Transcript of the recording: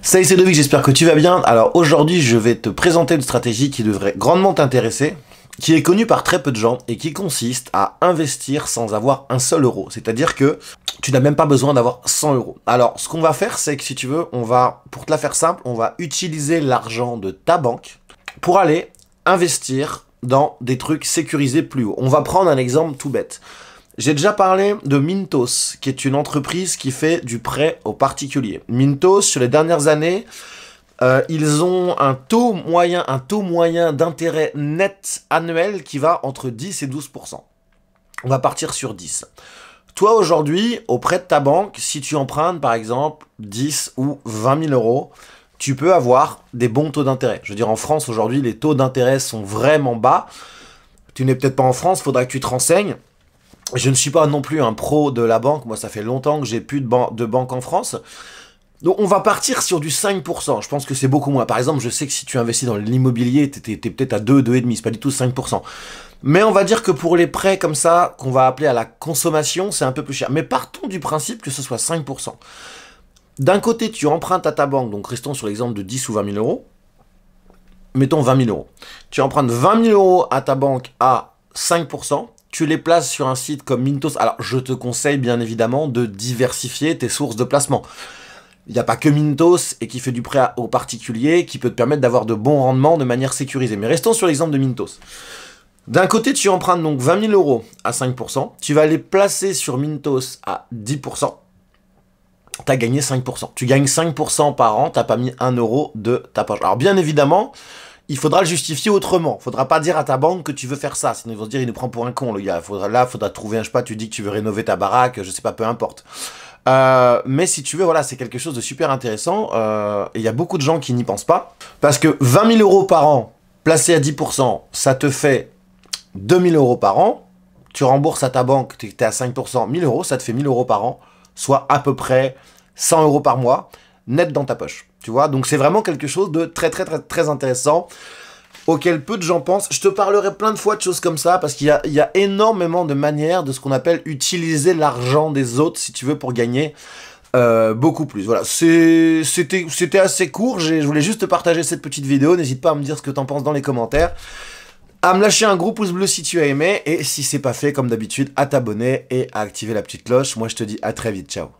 Salut, c'est Ludovic, j'espère que tu vas bien. Alors aujourd'hui, je vais te présenter une stratégie qui devrait grandement t'intéresser, qui est connue par très peu de gens et qui consiste à investir sans avoir un seul euro. C'est-à-dire que tu n'as même pas besoin d'avoir 100 euros. Alors, ce qu'on va faire, c'est que si tu veux, pour te la faire simple, on va utiliser l'argent de ta banque pour aller investir dans des trucs sécurisés plus haut. On va prendre un exemple tout bête. J'ai déjà parlé de Mintos, qui est une entreprise qui fait du prêt aux particuliers. Mintos, sur les dernières années, ils ont un taux moyen d'intérêt net annuel qui va entre 10 et 12%. On va partir sur 10. Toi, aujourd'hui, auprès de ta banque, si tu empruntes, par exemple, 10 ou 20 000 euros, tu peux avoir des bons taux d'intérêt. Je veux dire, en France, aujourd'hui, les taux d'intérêt sont vraiment bas. Tu n'es peut-être pas en France, il faudra que tu te renseignes. Je ne suis pas non plus un pro de la banque. Moi, ça fait longtemps que j'ai plus de banque en France. Donc, on va partir sur du 5%. Je pense que c'est beaucoup moins. Par exemple, je sais que si tu investis dans l'immobilier, t'es peut-être à 2, 2,5. C'est pas du tout 5%. Mais on va dire que pour les prêts comme ça, qu'on va appeler à la consommation, c'est un peu plus cher. Mais partons du principe que ce soit 5%. D'un côté, tu empruntes à ta banque. Donc, restons sur l'exemple de 10 ou 20 000 euros. Mettons 20 000 euros. Tu empruntes 20 000 euros à ta banque à 5%. Tu les places sur un site comme Mintos. Alors, je te conseille bien évidemment de diversifier tes sources de placement. Il n'y a pas que Mintos et qui fait du prêt aux particuliers qui peut te permettre d'avoir de bons rendements de manière sécurisée. Mais restons sur l'exemple de Mintos. D'un côté, tu empruntes donc 20 000 euros à 5%. Tu vas les placer sur Mintos à 10%. Tu as gagné 5%. Tu gagnes 5% par an, tu n'as pas mis 1 euro de ta poche. Alors, bien évidemment, il faudra le justifier autrement. Il faudra pas dire à ta banque que tu veux faire ça. Sinon, ils vont se dire, il nous prend pour un con, le gars. Faudra trouver un, je sais pas, tu dis que tu veux rénover ta baraque, je sais pas, peu importe. Mais si tu veux, voilà, c'est quelque chose de super intéressant. Et il y a beaucoup de gens qui n'y pensent pas. Parce que 20 000 euros par an, placé à 10%, ça te fait 2 000 euros par an. Tu rembourses à ta banque, tu es à 5%, 1 000 euros, ça te fait 1 000 euros par an. Soit à peu près 100 euros par mois, net dans ta poche. Tu vois, donc c'est vraiment quelque chose de très intéressant, auquel peu de gens pensent. Je te parlerai plein de fois de choses comme ça, parce qu'il y a énormément de manières de ce qu'on appelle utiliser l'argent des autres, si tu veux, pour gagner beaucoup plus. Voilà, c'était assez court, je voulais juste te partager cette petite vidéo. N'hésite pas à me dire ce que t'en penses dans les commentaires, à me lâcher un gros pouce bleu si tu as aimé, et si c'est pas fait, comme d'habitude, à t'abonner et à activer la petite cloche. Moi, je te dis à très vite, ciao.